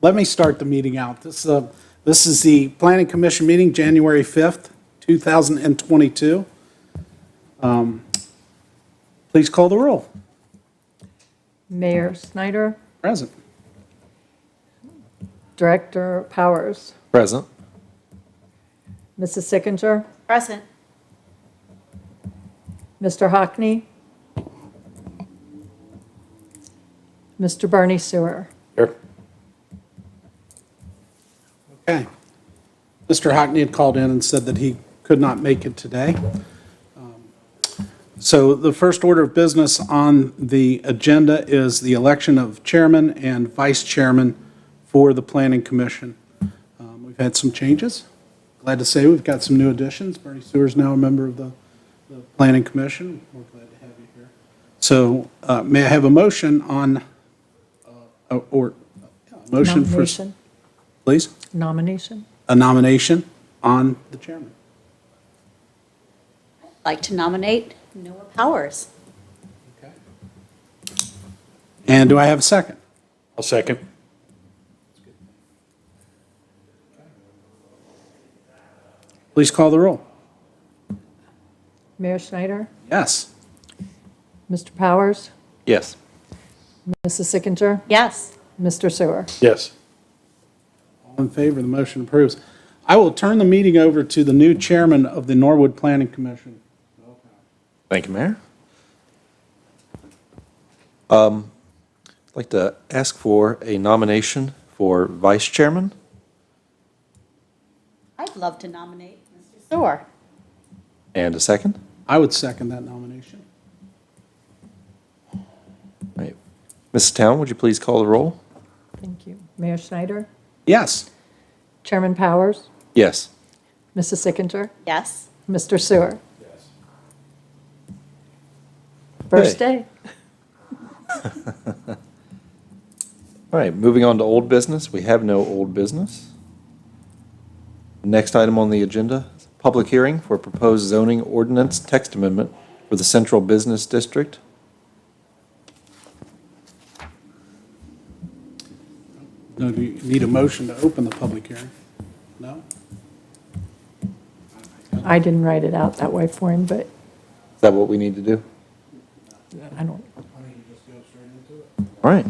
Let me start the meeting out. This is the Planning Commission meeting, January 5th, 2022. Please call the roll. Mayor Snyder, Present. Director Powers, Present. Mrs. Sickinger, Present. Mr. Hockney, Mr. Barney Sewer. Here. Okay. Mr. Hockney had called in and said that he could not make it today. So the first order of business on the agenda is the election of chairman and vice chairman for the Planning Commission. We've had some changes. Glad to say we've got some new additions. Bernie Sewer is now a member of the Planning Commission. We're glad to have you here. So may I have a motion on, motion for, Nomination. please? Nomination. A nomination on the chairman. I'd like to nominate Noah Powers. Okay. And do I have a second? I'll second. Please call the roll. Mayor Snyder, Yes. Mr. Powers, Yes. Mrs. Sickinger, Yes. Mr. Sewer. Yes. All in favor, the motion approves. I will turn the meeting over to the new chairman of the Norwood Planning Commission. Thank you, Mayor. I'd like to ask for a nomination for vice chairman. I'd love to nominate Mr. Sewer. And a second. I would second that nomination. Right. Mrs. Town, would you please call the roll? Thank you. Mayor Snyder, Yes. Chairman Powers, Yes. Mrs. Sickinger, Yes. Mr. Sewer. First day. All right, moving on to old business. We have no old business. Next item on the agenda, public hearing for proposed zoning ordinance text amendment for the Central Business District. No, do you need a motion to open the public hearing? No? I didn't write it out that way for him, but Is that what we need to do? I don't. All right.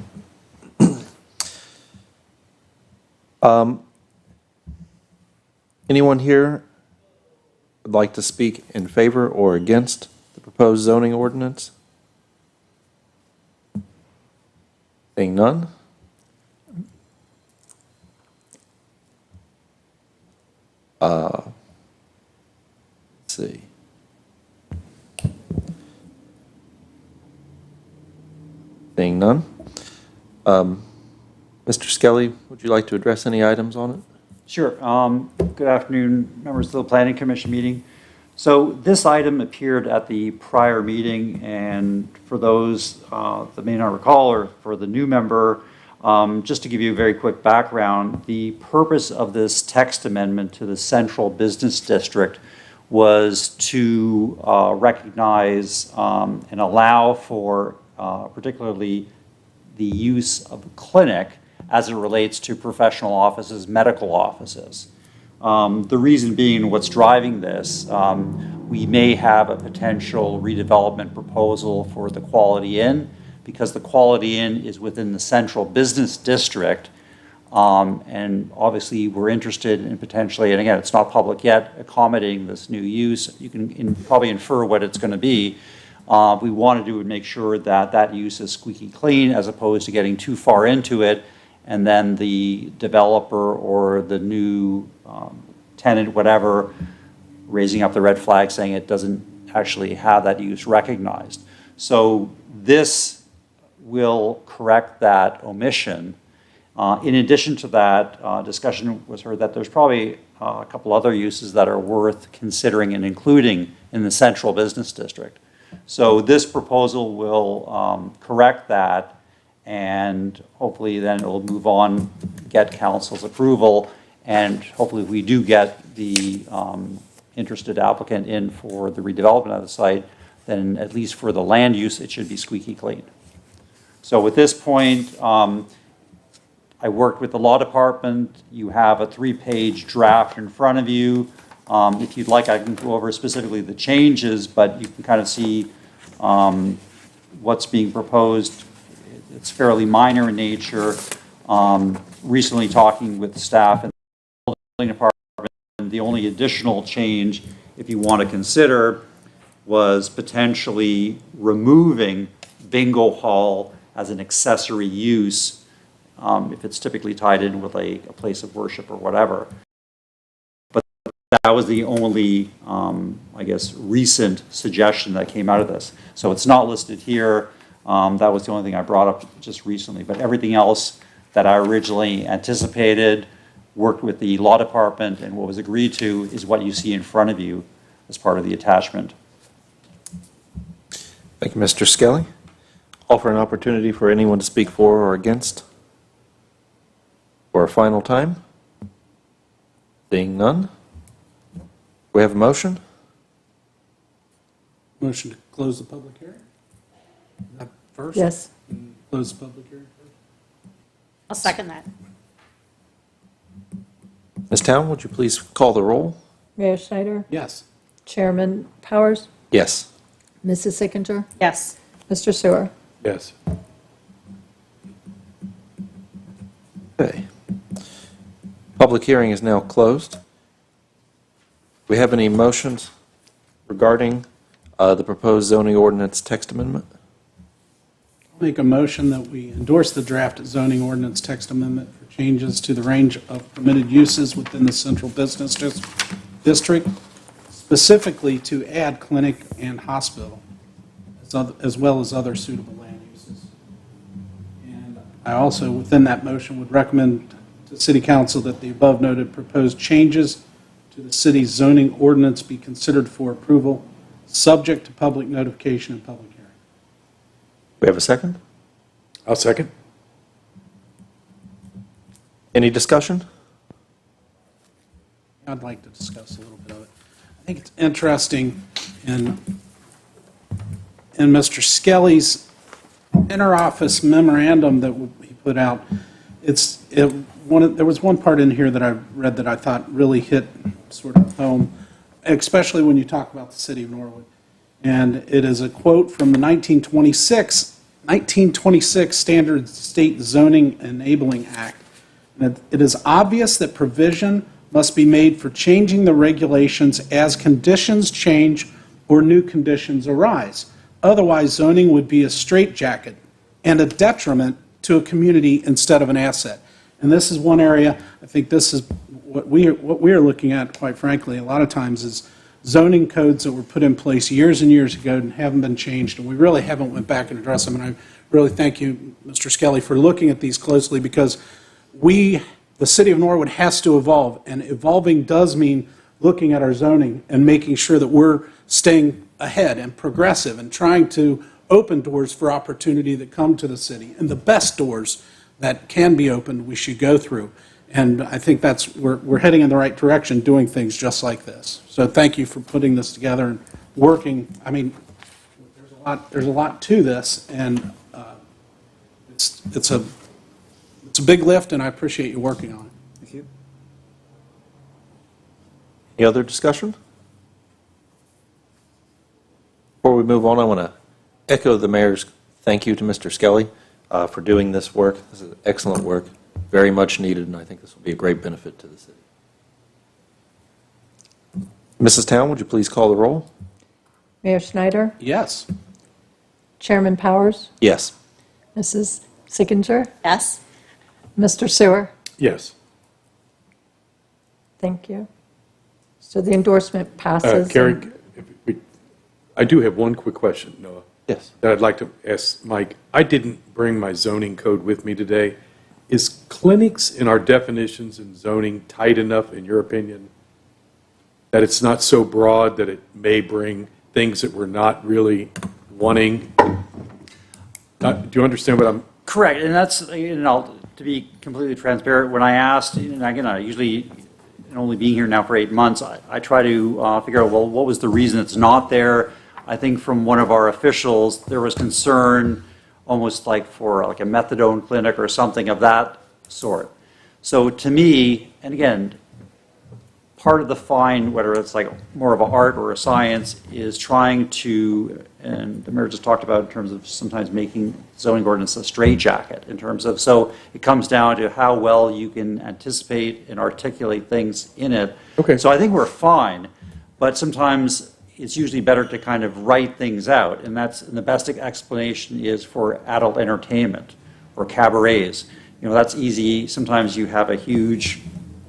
Anyone here would like to speak in favor or against the proposed zoning ordinance? Seeing none? Let's see. Seeing none? Mr. Skelly, would you like to address any items on it? Sure. Good afternoon, members of the Planning Commission meeting. So this item appeared at the prior meeting, and for those that may not recall, or for the new member, just to give you a very quick background, the purpose of this text amendment to the Central Business District was to recognize and allow for particularly the use of a clinic as it relates to professional offices, medical offices. The reason being what's driving this, we may have a potential redevelopment proposal for the Quality Inn, because the Quality Inn is within the Central Business District. And obviously we're interested in potentially, and again, it's not public yet, accommodating this new use. You can probably infer what it's going to be. We want to do is make sure that that use is squeaky clean, as opposed to getting too far into it and then the developer or the new tenant, whatever, raising up the red flag saying it doesn't actually have that use recognized. So this will correct that omission. In addition to that, discussion was heard that there's probably a couple other uses that are worth considering and including in the Central Business District. So this proposal will correct that, and hopefully then it will move on, get council's approval, and hopefully we do get the interested applicant in for the redevelopment of the site, then at least for the land use, it should be squeaky clean. So at this point, I worked with the law department. You have a 3-page draft in front of you. If you'd like, I can go over specifically the changes, but you can kind of see what's being proposed. It's fairly minor in nature. Recently talking with staff and the building department, the only additional change, if you want to consider, was potentially removing bingo hall as an accessory use, if it's typically tied in with a place of worship or whatever. But that was the only, I guess, recent suggestion that came out of this. So it's not listed here. That was the only thing I brought up just recently. But everything else that I originally anticipated, worked with the law department, and what was agreed to is what you see in front of you as part of the attachment. Thank you, Mr. Skelly. Offer an opportunity for anyone to speak for or against. For a final time. Seeing none. We have a motion? Motion to close the public hearing? Is that first? Yes. Close the public hearing first? I'll second that. Ms. Town, would you please call the roll? Mayor Schneider, Yes. Chairman Powers, Yes. Mrs. Sickinger, Yes. Mr. Sewer. Yes. Okay. Public hearing is now closed. Do we have any motions regarding the proposed zoning ordinance text amendment? Make a motion that we endorse the draft zoning ordinance text amendment for changes to the range of permitted uses within the central business district, specifically to add clinic and hospital, as well as other suitable land uses. And I also, within that motion, would recommend to City Council that the above noted proposed changes to the city's zoning ordinance be considered for approval, subject to public notification and public hearing. We have a second? I'll second. Any discussion? I'd like to discuss a little bit of it. I think it's interesting in Mr. Skelly's interoffice memorandum that he put out. There was one part in here that I read that I thought really hit sort of home, especially when you talk about the city of Norwood. And it is a quote from the 1926 Standard State Zoning Enabling Act. And it is obvious that provision must be made for changing the regulations as conditions change or new conditions arise. Otherwise, zoning would be a straitjacket and a detriment to a community instead of an asset. And this is one area, I think this is what we are looking at, quite frankly, a lot of times is zoning codes that were put in place years and years ago and haven't been changed, and we really haven't went back and addressed them. And I really thank you, Mr. Skelly, for looking at these closely, because the city of Norwood has to evolve, and evolving does mean looking at our zoning and making sure that we're staying ahead and progressive and trying to open doors for opportunity that come to the city. And the best doors that can be opened, we should go through. And I think we're heading in the right direction, doing things just like this. So thank you for putting this together and working. I mean, there's a lot to this, and it's a big lift, and I appreciate you working on it. Thank you. Any other discussion? Before we move on, I want to echo the mayor's thank you to Mr. Skelly for doing this work. This is excellent work, very much needed, and I think this will be a great benefit to the city. Mrs. Town, would you please call the roll? Mayor Schneider, Yes. Chairman Powers, Yes. Mrs. Sickinger, Yes. Mr. Sewer. Yes. Thank you. So the endorsement passes. Carrie, and- I do have one quick question, Noah, Yes. that I'd like to ask Mike. I didn't bring my zoning code with me today. Is clinics in our definitions in zoning tight enough, in your opinion, that it's not so broad that it may bring things that we're not really wanting? Do you understand what I'm? Correct, and that's, to be completely transparent, when I asked, and again, I usually, and only being here now for 8 months, I try to figure out, well, what was the reason it's not there? I think from one of our officials, there was concern, almost like for like a methadone clinic or something of that sort. So to me, and again, part of the fine, whether it's like more of an art or a science, is trying to, and the mayor just talked about in terms of sometimes making zoning ordinance a straitjacket in terms of, so it comes down to how well you can anticipate and articulate things in it. Okay. So I think we're fine, but sometimes it's usually better to kind of write things out, and the best explanation is for adult entertainment or cabarets. You know, that's easy. Sometimes you have a huge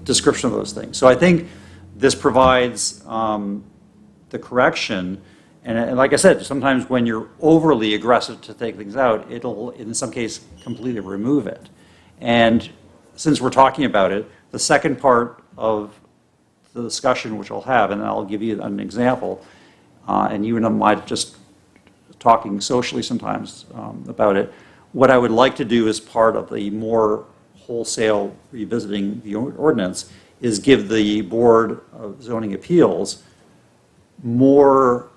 description of those things. So I think this provides the correction, and like I said, sometimes when you're overly aggressive to take things out, it'll, in some case, completely remove it. And since we're talking about it, the second part of the discussion, which I'll have, and I'll give you an example, and you and I might just talking socially sometimes about it, what I would like to do as part of the more wholesale revisiting the ordinance is give the Board of Zoning Appeals more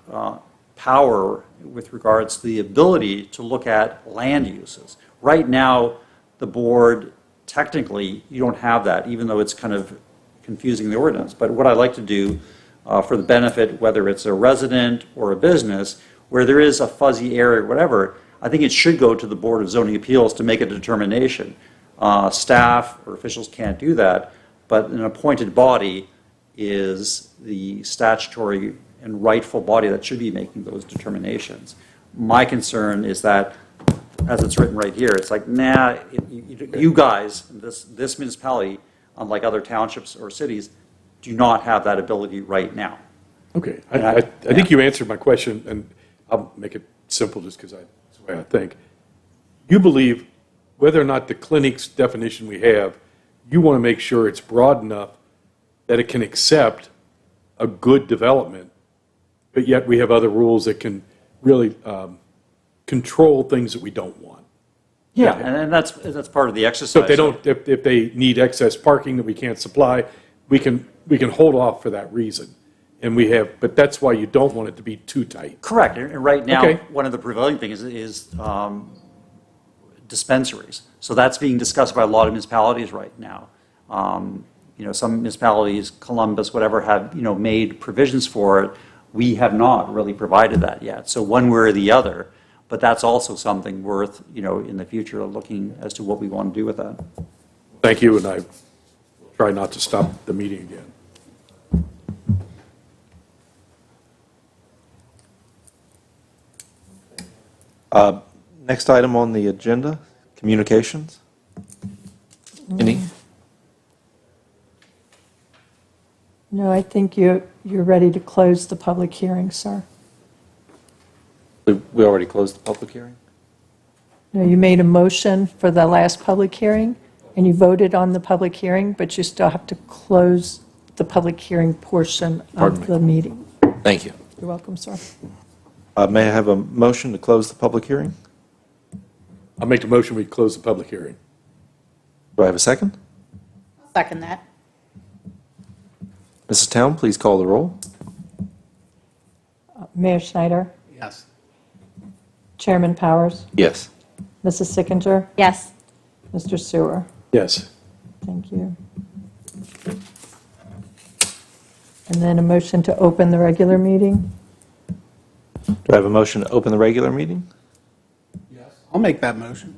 power with regards to the ability to look at land uses. Right now, the board, technically, you don't have that, even though it's kind of confusing the ordinance. But what I like to do for the benefit, whether it's a resident or a business, where there is a fuzzy area or whatever, I think it should go to the Board of Zoning Appeals to make a determination. Staff or officials can't do that, but an appointed body is the statutory and rightful body that should be making those determinations. My concern is that, as it's written right here, it's like, nah, you guys, this municipality, unlike other townships or cities, do not have that ability right now. Okay, I think you answered my question, and I'll make it simple just because that's the way I think. You believe whether or not the clinic's definition we have, you want to make sure it's broad enough that it can accept a good development, but yet we have other rules that can really control things that we don't want. Yeah, and that's part of the exercise. So if they don't, if they need excess parking that we can't supply, we can hold off for that reason. And we have, but that's why you don't want it to be too tight. Correct, and right now, Okay. one of the prevailing things is dispensaries. So that's being discussed by a lot of municipalities right now. You know, some municipalities, Columbus, whatever, have, you know, made provisions for it. We have not really provided that yet. So one way or the other, but that's also something worth, you know, in the future looking as to what we want to do with that. Thank you, and I will try not to stop the meeting again. Next item on the agenda, communications. Any? No, I think you're ready to close the public hearing, sir. We already closed the public hearing? No, you made a motion for the last public hearing, and you voted on the public hearing, but you still have to close the public hearing portion Pardon of me. the meeting. Thank you. You're welcome, sir. May I have a motion to close the public hearing? I'll make the motion, we close the public hearing. Do I have a second? Second that. Mrs. Town, please call the roll. Mayor Schneider, Yes. Chairman Powers, Yes. Mrs. Sickinger, Yes. Mr. Sewer. Yes. Thank you. And then a motion to open the regular meeting. Do I have a motion to open the regular meeting? I'll make that motion.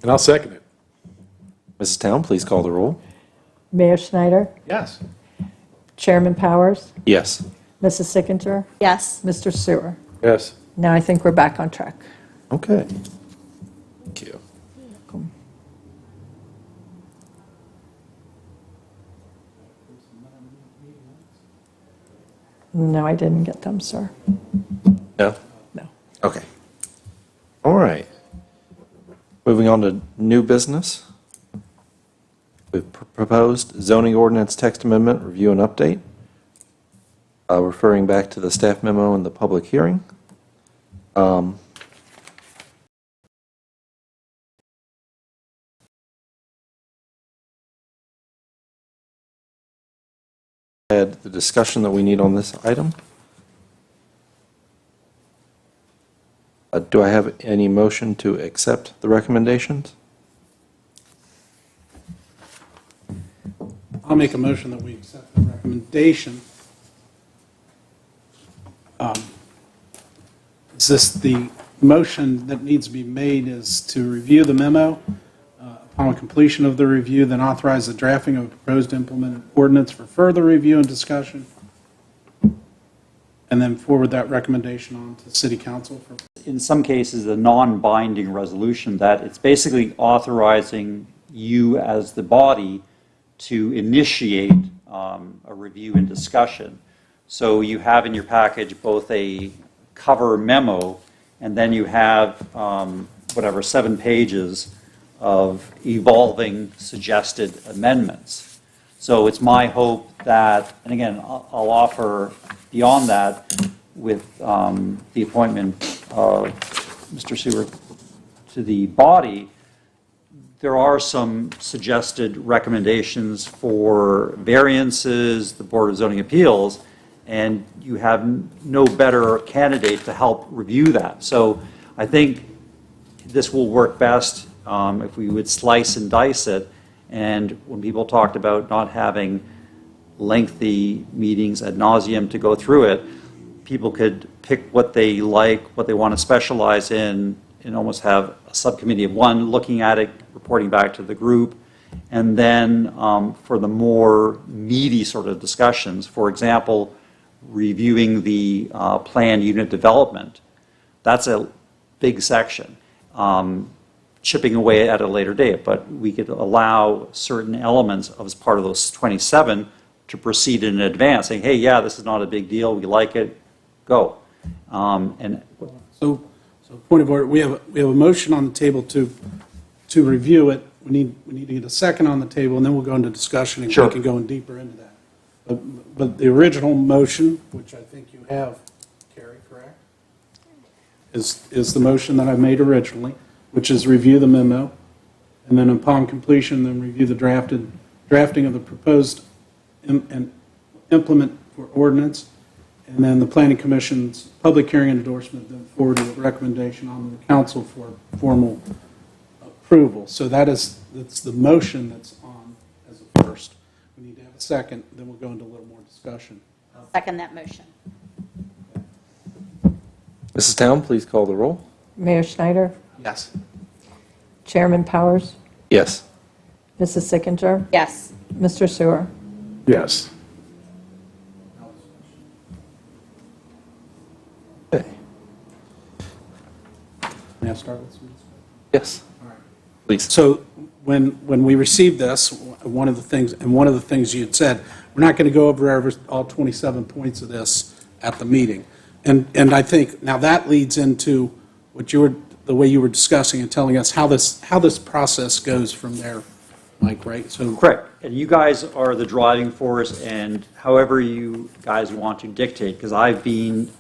And I'll second it. Mrs. Town, please call the roll. Mayor Schneider, Yes. Chairman Powers, Yes. Mrs. Sickinger, Yes. Mr. Sewer. Yes. Now I think we're back on track. Okay. Thank you. No, I didn't get them, sir. No? No. Okay. All right. Moving on to new business. We've proposed zoning ordinance text amendment, review and update. Referring back to the staff memo and the public hearing. Had the discussion that we need on this item. Do I have any motion to accept the recommendations? I'll make a motion that we accept the recommendation. Is this the motion that needs to be made is to review the memo, upon completion of the review, then authorize the drafting of a proposed implemented ordinance for further review and discussion, and then forward that recommendation on to City Council for... In some cases, a non-binding resolution that it's basically authorizing you as the body to initiate a review and discussion. So you have in your package both a cover memo, and then you have, 7 pages of evolving suggested amendments. So it's my hope that, and again, I'll offer beyond that with the appointment of Mr. Seward to the body, there are some suggested recommendations for variances, the Board of Zoning Appeals, and you have no better candidate to help review that. So I think this will work best if we would slice and dice it. And when people talked about not having lengthy meetings ad nauseum to go through it, people could pick what they like, what they want to specialize in, and almost have a subcommittee of one looking at it, reporting back to the group. And then for the more meaty sort of discussions, for example, reviewing the planned unit development, that's a big section. Chipping away at a later date, but we could allow certain elements as part of those 27 to proceed in advance, saying, hey, yeah, this is not a big deal, we like it, go. So point of order, we have a motion on the table to review it. We need to get a second on the table, and then we'll go into discussion, and Sure. we can go in deeper into that. But the original motion, which I think you have, Carrie, correct? Is the motion that I made originally, which is review the memo, and then upon completion, then review the drafting of the proposed and implement for ordinance, and then the Planning Commission's public hearing and endorsement, then forward a recommendation on the council for formal approval. So that's the motion that's on as a first. We need to have a second, then we'll go into a little more discussion. Second that motion. Mrs. Town, please call the roll. Mayor Schneider, Yes. Chairman Powers, Yes. Mrs. Sickinger, Yes. Mr. Sewer. Yes. Okay. May I start with some? Yes. All right. Please. So when we received this, one of the things you had said, we're not going to go over all 27 points of this at the meeting. And I think now that leads into the way you were discussing and telling us how this process goes from there, Mike, right? So Correct. And you guys are the driving force, and however you guys want to dictate, because I've been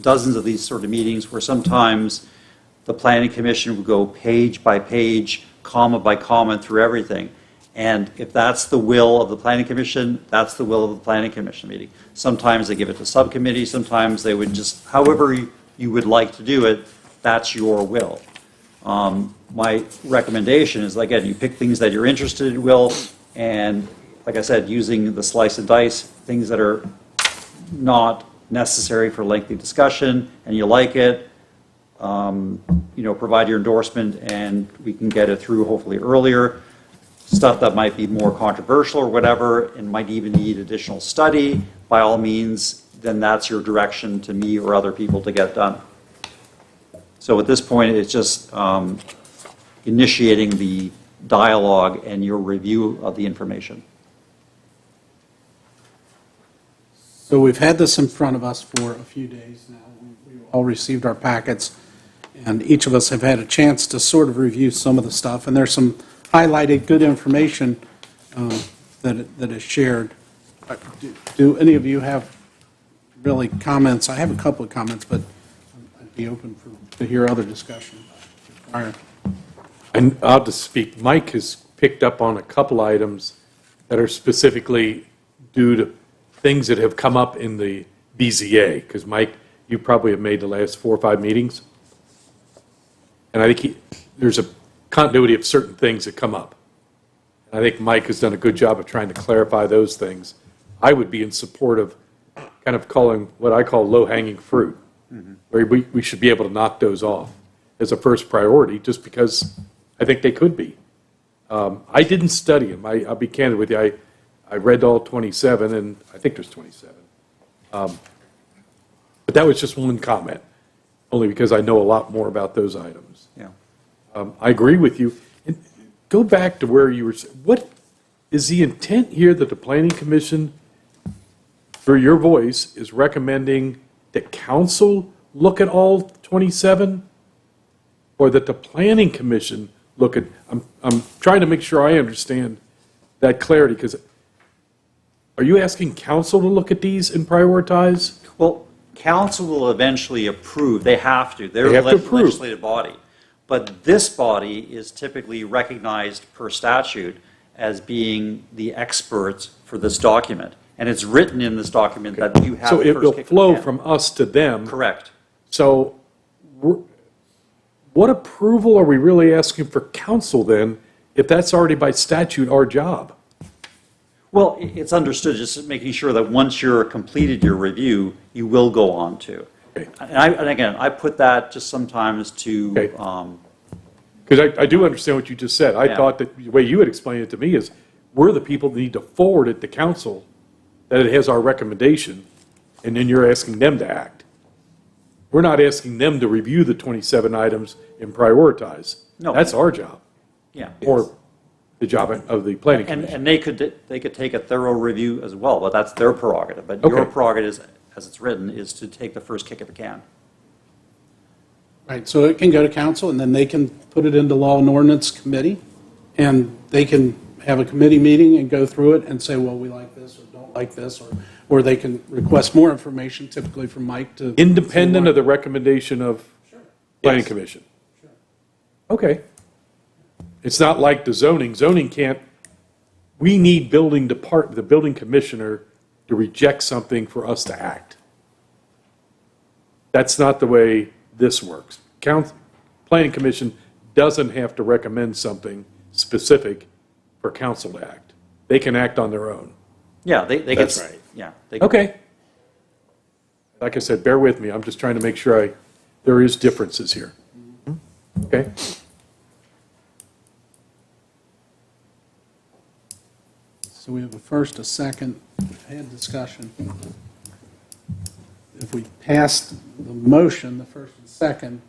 dozens of these sort of meetings where sometimes the Planning Commission would go page by page, comma by comma through everything. And if that's the will of the Planning Commission, that's the will of the Planning Commission meeting. Sometimes they give it to subcommittee, sometimes they would just, however you would like to do it, that's your will. My recommendation is, again, you pick things that you're interested in, Will, and like I said, using the slice and dice, things that are not necessary for lengthy discussion, and you like it, provide your endorsement, and we can get it through hopefully earlier. Stuff that might be more controversial or whatever, and might even need additional study, by all means, then that's your direction to me or other people to get done. So at this point, it's just initiating the dialogue and your review of the information. So we've had this in front of us for a few days now. We all received our packets, and each of us have had a chance to sort of review some of the stuff, and there's some highlighted good information that is shared. Do any of you have really comments? I have a couple of comments, but I'd be open to hear other discussion. All And I'll just speak, Mike has picked up on a couple items that are specifically due to things that have come up in the BZA, because Mike, you probably have made the last 4 or 5 meetings. And I think there's a continuity of certain things that come up. I think Mike has done a good job of trying to clarify those things. I would be in support of kind of calling what I call low-hanging fruit, where we should be able to knock those off as a first priority, just because I think they could be. I didn't study them. I'll be candid with you. I read all 27, and I think there's 27. But that was just one comment, only because I know a lot more about those items. Yeah. I agree with you. And go back to where you were, what is the intent here that the Planning Commission, through your voice, is recommending that council look at all 27? Or that the Planning Commission look at, I'm trying to make sure I understand that clarity, because are you asking council to look at these and prioritize? Well, council will eventually approve, they have to, they're They have to the approve. legislative body. But this body is typically recognized per statute as being the experts for this document. And it's written in this document that you have So the it first will kick of the flow can. from us to them. Correct. So what approval are we really asking for council then, if that's already by statute our job? Well, it's understood, just making sure that once you're completed your review, you will go on to. Okay. And again, I put that just sometimes to, Okay. Because I do understand what you just said. I Yeah. thought that the way you had explained it to me is, we're the people that need to forward it to council, that it has our recommendation, and then you're asking them to act. We're not asking them to review the 27 items and prioritize. No. That's our job, yeah. or the job of the planning And, commission. and they could take a thorough review as well, but that's their prerogative. But your Okay. prerogative, as it's written, is to take the first kick at the can. Right, so it can go to council, and then they can put it into Law and Ordinance Committee, and they can have a committee meeting and go through it and say, well, we like this or don't like this, or they can request more information, typically from Mike to. Independent of the recommendation of planning Yes. commission? Okay. It's not like the zoning. Zoning can't, we need the building commissioner to reject something for us to act. That's not the way this works. Planning commission doesn't have to recommend something specific for council to act. They can act on their own. Yeah, they get. That's right. Yeah. Okay. Like I said, bear with me. I'm just trying to make sure there is differences here. Okay? So we have a first, a second, we've had discussion. If we passed the motion, the first and second,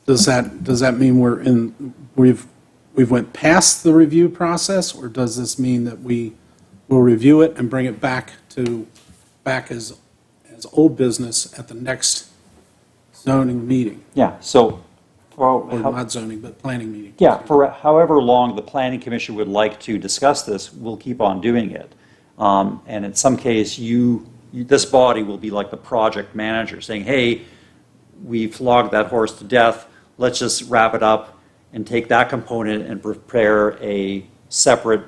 does that mean we've went past the review process, or does this mean that we will review it and bring it back as old business at the next zoning meeting? Yeah, so, Or not zoning, but planning meeting? yeah, for however long the planning commission would like to discuss this, we'll keep on doing it. And in some case, this body will be like the project manager, saying, hey, we flogged that horse to death, let's just wrap it up and take that component and prepare a separate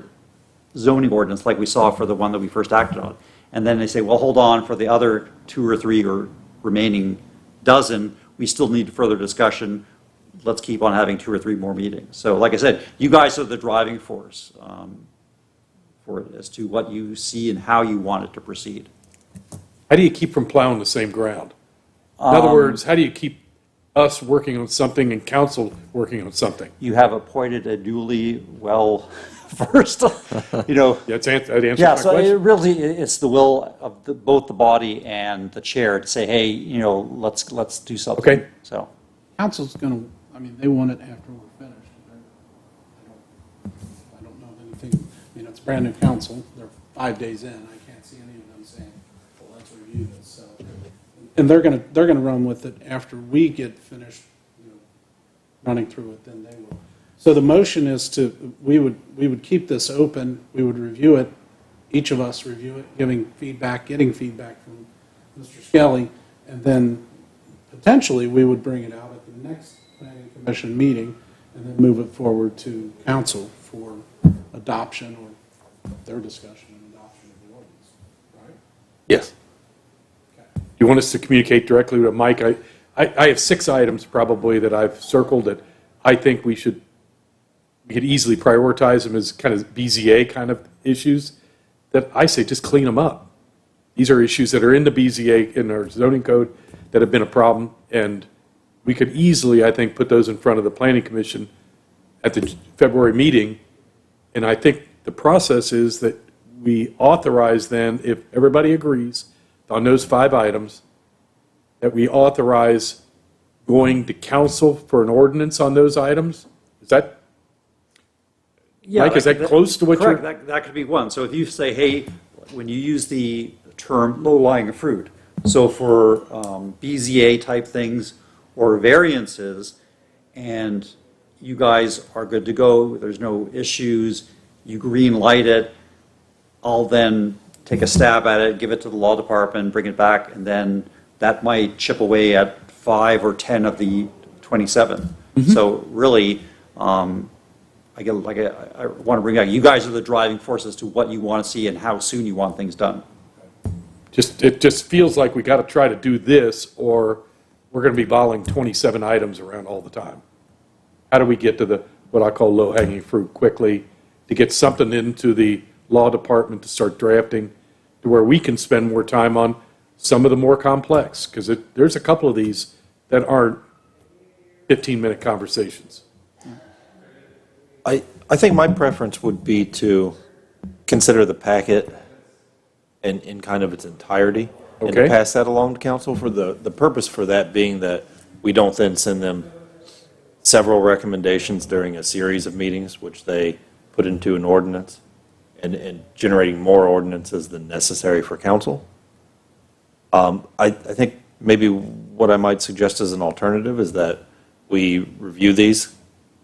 zoning ordinance like we saw for the one that we first acted on. And then they say, well, hold on, for the other 2 or 3 or remaining dozen, we still need further discussion. Let's keep on having 2 or 3 more meetings. So like I said, you guys are the driving force for it as to what you see and how you want it to proceed. How do you keep from plowing the same ground? In other words, how do you keep us working on something and council working on something? You have appointed a duly well-versed, Yeah, that answers Yeah, my so it question. really, it's the will of both the body and the chair to say, hey, let's do something. Okay. So, Council's going to, they want it after we're finished. I don't know of anything, it's a brand-new council, they're 5 days in, I can't see any of them saying, well, let's review this, so. And they're going to run with it after we get finished, running through it, then they will. So the motion is we would keep this open, we would review it, each of us review it, getting feedback from Mr. Skelly, and then potentially we would bring it out at the next planning commission meeting and then move it forward to council for adoption or their discussion and adoption of the ordinance, right? Yes. You want us to communicate directly with Mike? I have 6 items probably that I've circled that I think we should we could easily prioritize them as kind of BZA kind of issues, that I say just clean them up. These are issues that are in the BZA, in our zoning code, that have been a problem, and we could easily, I think, put those in front of the planning commission at the February meeting. And I think the process is that we authorize then, if everybody agrees on those 5 items, that we authorize going to council for an ordinance on those items? Is that, Mike, is that close to what you're? Correct, that could be one. So if you say, hey, when you use the term low-lying fruit, so for BZA type things or variances, and you guys are good to go, there's no issues, you green light it, I'll then take a stab at it, give it to the law department, bring it back, and then that might chip away at 5 or 10 of the 27. So really, I want to bring back, you guys are the driving force as to what you want to see and how soon you want things done. It just feels like we got to try to do this, or we're going to be volleying 27 items around all the time. How do we get to what I call low-hanging fruit quickly, to get something into the law department to start drafting, to where we can spend more time on some of the more complex, because there's a couple of these that aren't 15-minute conversations. I think my preference would be to consider the packet in kind of its entirety, and to Okay. pass that along to council, for the purpose for that being that we don't then send them several recommendations during a series of meetings, which they put into an ordinance, and generating more ordinances than necessary for council. I think maybe what I might suggest as an alternative is that we review these,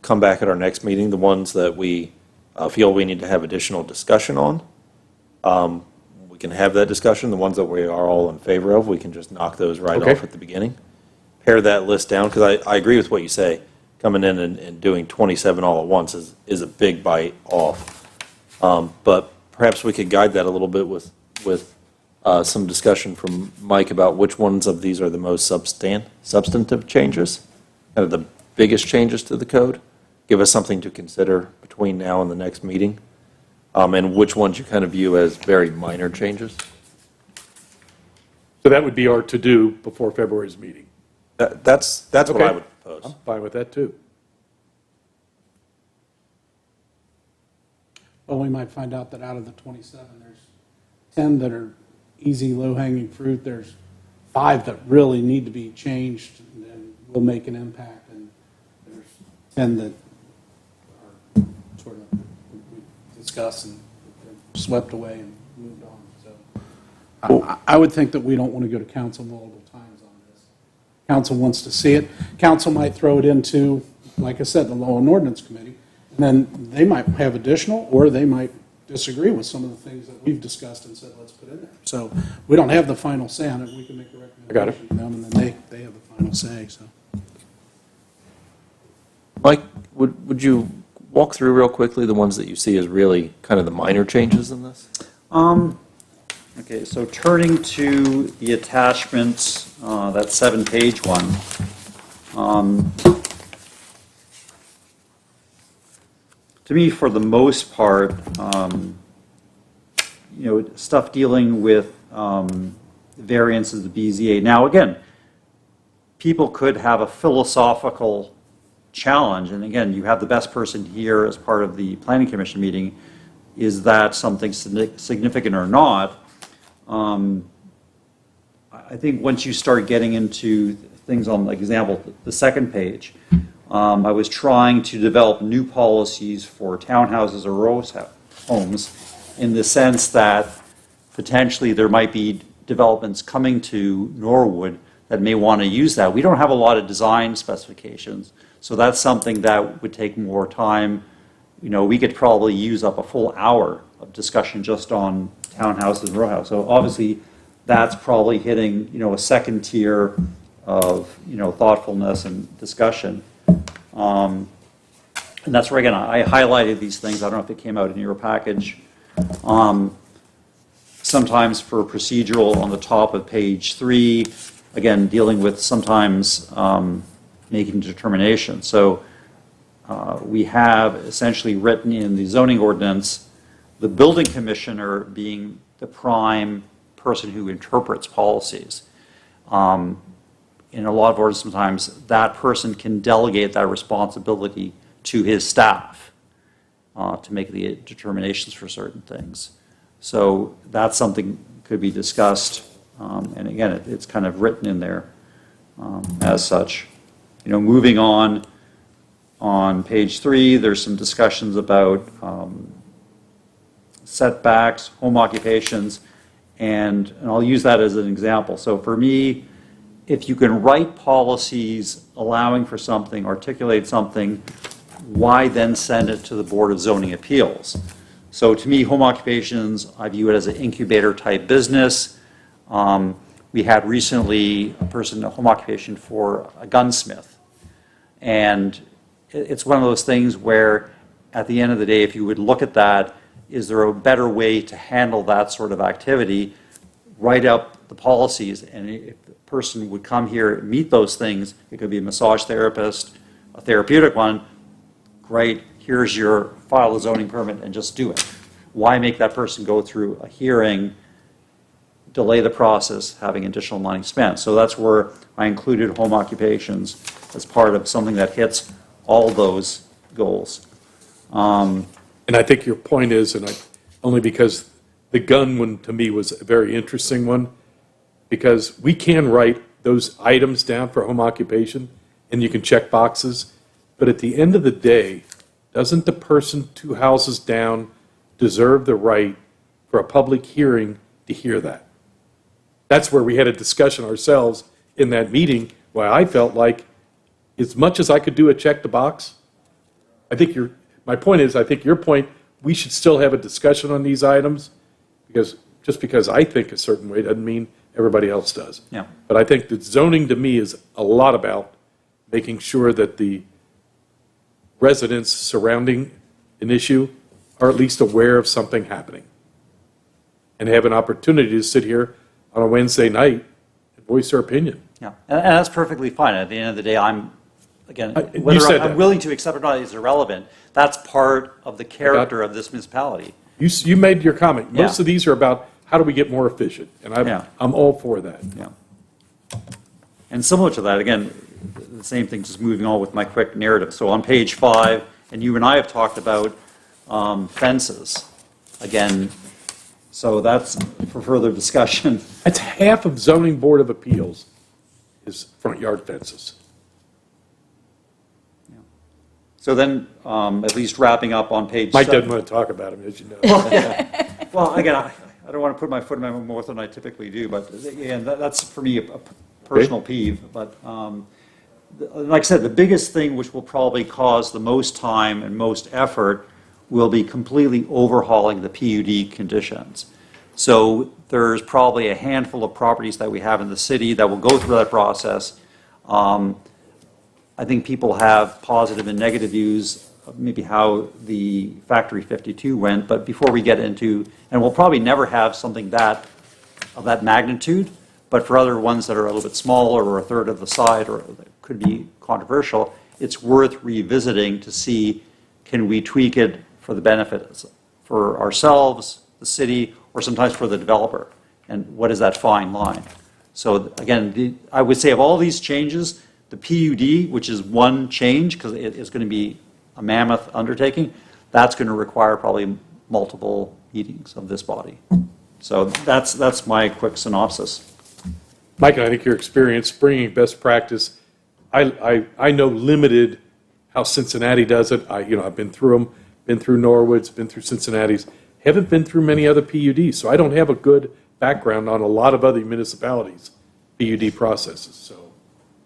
come back at our next meeting, the ones that we feel we need to have additional discussion on. We can have that discussion. The ones that we are all in favor of, we can just knock those right Okay. off at the beginning. Pare that list down, because I agree with what you say. Coming in and doing 27 all at once is a big bite off. But perhaps we could guide that a little bit with some discussion from Mike about which ones of these are the most substantive changes, kind of the biggest changes to the code. Give us something to consider between now and the next meeting, and which ones you kind of view as very minor changes. So that would be our to-do before February's meeting. That's what Okay. I would propose. I'm fine with that, too. Well, we might find out that out of the 27, there's 10 that are easy, low-hanging fruit. There's 5 that really need to be changed and will make an impact. And there's 10 that are sort of, we discuss and swept away and moved on. So I would think that we don't want to go to council multiple times on this. Council wants to see it. Council might throw it into, like I said, the Law and Ordinance Committee. And then they might have additional, or they might disagree with some of the things that we've discussed and said, let's put in there. So we don't have the final say on it. We can make a got it. recommendation to them, and then they have the final say, so. Mike, would you walk through real quickly the ones that you see as really kind of the minor changes in this? Okay, so turning to the attachments, that 7-page one. To me, for the most part, stuff dealing with variances of BZA. Now, again, people could have a philosophical challenge, and again, you have the best person here as part of the Planning Commission meeting. Is that something significant or not? I think once you start getting into things on, like example, the second page, I was trying to develop new policies for townhouses or row homes, in the sense that potentially there might be developments coming to Norwood that may want to use that. We don't have a lot of design specifications, so that's something that would take more time. We could probably use up a full hour of discussion just on townhouses and row houses. So obviously, that's probably hitting, a second tier of, thoughtfulness and discussion. And that's where, again, I highlighted these things. I don't know if it came out in your package. Sometimes for procedural on the top of page 3, again, dealing with sometimes making determinations. So we have essentially written in the zoning ordinance, the building commissioner being the prime person who interprets policies. In a lot of orders, sometimes that person can delegate that responsibility to his staff to make the determinations for certain things. So that's something could be discussed, and again, it's kind of written in there as such. Moving on page 3, there's some discussions about setbacks, home occupations, and I'll use that as an example. So for me, if you can write policies allowing for something, articulate something, why then send it to the Board of Zoning Appeals? So to me, home occupations, I view it as an incubator type business. We had recently a home occupation for a gunsmith. And it's one of those things where at the end of the day, if you would look at that, is there a better way to handle that sort of activity? Write up the policies, and if the person would come here and meet those things, it could be a massage therapist, a therapeutic one, great, here's your file a zoning permit and just do it. Why make that person go through a hearing, delay the process, having additional money spent? So that's where I included home occupations as part of something that hits all those goals. And I think your point is, only because the gun one to me was a very interesting one, because we can write those items down for home occupation and you can check boxes, but at the end of the day, doesn't the person 2 houses down deserve the right for a public hearing to hear that? That's where we had a discussion ourselves in that meeting, where I felt like, as much as I could do a check the box, my point is, I think your point, we should still have a discussion on these items, because just because I think a certain way doesn't mean everybody else does. Yeah. But I think that zoning to me is a lot about making sure that the residents surrounding an issue are at least aware of something happening and have an opportunity to sit here on a Wednesday night and voice their opinion. Yeah, and that's perfectly fine. At the end of the day, I'm you whether said I'm that. willing to accept it or not is irrelevant. That's part of the character of this municipality. You made your comment. Most Yeah. of these are about how do we get more efficient, and Yeah. I'm all for that. Yeah. And similar to that, again, the same thing, just moving on with my quick narrative. So on page 5, and you and I have talked about fences. Again, so that's for further discussion. That's half of zoning board of appeals is front yard fences. So then, at least wrapping up on page Mike 7. doesn't want to talk about them, as you know. Well, again, I don't want to put my foot in my mouth more than I typically do, but again, that's for me a personal peeve. But like I said, the biggest thing which will probably cause the most time and most effort will be completely overhauling the PUD conditions. So there's probably a handful of properties that we have in the city that will go through that process. I think people have positive and negative views of maybe how the Factory 52 went, but before we get into, and we'll probably never have something of that magnitude, but for other ones that are a little bit smaller or a third of the side or that could be controversial, it's worth revisiting to see, can we tweak it for the benefit for ourselves, the city, or sometimes for the developer? And what is that fine line? So again, I would say of all these changes, the PUD, which is one change, because it is going to be a mammoth undertaking, that's going to require probably multiple meetings of this body. So that's my quick synopsis. Mike, I think your experience bringing best practice, I know limited how Cincinnati does it. I've been through them, been through Norwood's, been through Cincinnati's, haven't been through many other PUDs, so I don't have a good background on a lot of other municipalities' PUD processes. So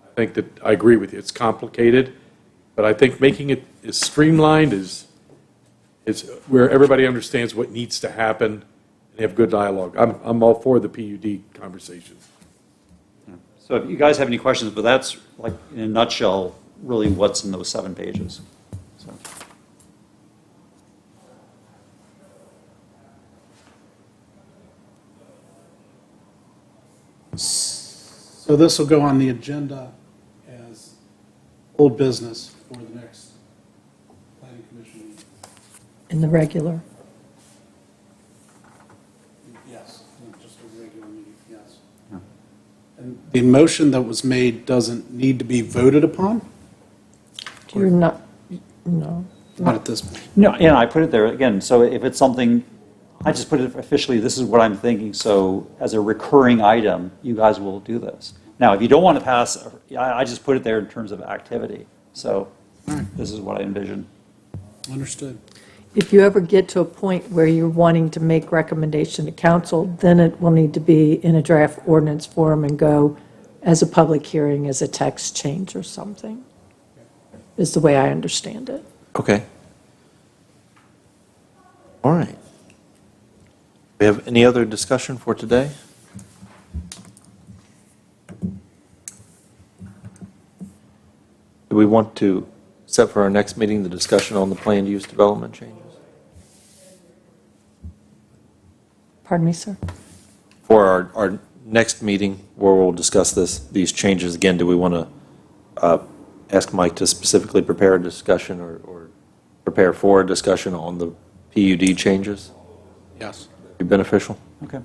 I think that I agree with you. It's complicated, but I think making it as streamlined is where everybody understands what needs to happen and have good dialogue. I'm all for the PUD conversation. So if you guys have any questions, but that's like in a nutshell, really what's in those 7 pages. So. So this will go on the agenda as old business for the next planning commission meeting. in the regular. Yes, just a regular meeting, yes. And the motion that was made doesn't need to be voted upon? You're not, no. Not at this point. No, and I put it there again, so if it's something, I just put it officially, this is what I'm thinking, so as a recurring item, you guys will do this. Now, if you don't want to pass, I just put it there in terms of activity, so this is what I envision. Understood. If you ever get to a point where you're wanting to make recommendation to council, then it will need to be in a draft ordinance form and go as a public hearing, as a text change or something, is the way I understand it. Okay. All right. We have any other discussion for today? Do we want to set for our next meeting the discussion on the planned use development changes? Pardon me, sir? For our next meeting, where we'll discuss these changes again, do we want to ask Mike to specifically prepare a discussion or prepare for a discussion on the PUD changes? Yes. Be beneficial? Okay.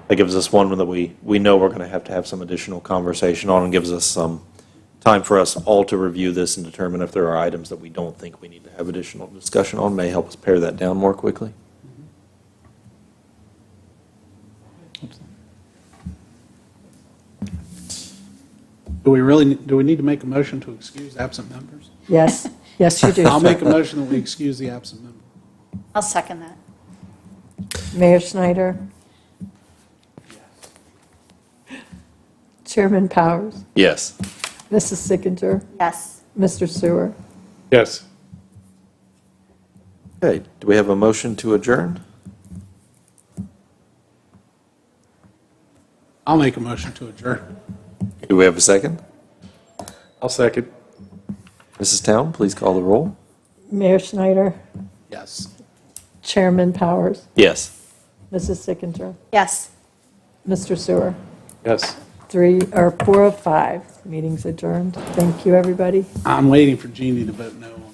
That gives us one that we know we're going to have some additional conversation on, and gives us some time for us all to review this and determine if there are items that we don't think we need to have additional discussion on. May help us pare that down more quickly. Do we need to make a motion to excuse absent members? Yes, yes, you do. I'll make a motion that we excuse the absent member. I'll second that. Mayor Schneider? Chairman Powers? Yes. Mrs. Sickinger? Yes. Mr. Sewer? Yes. Okay, do we have a motion to adjourn? I'll make a motion to adjourn. Do we have a second? I'll second. Mrs. Town, please call the roll. Mayor Schneider? Yes. Chairman Powers? Yes. Mrs. Sickinger? Yes. Mr. Sewer? Yes. 4 of 5, meeting's adjourned. Thank you, everybody. I'm waiting for Jeannie to vote no on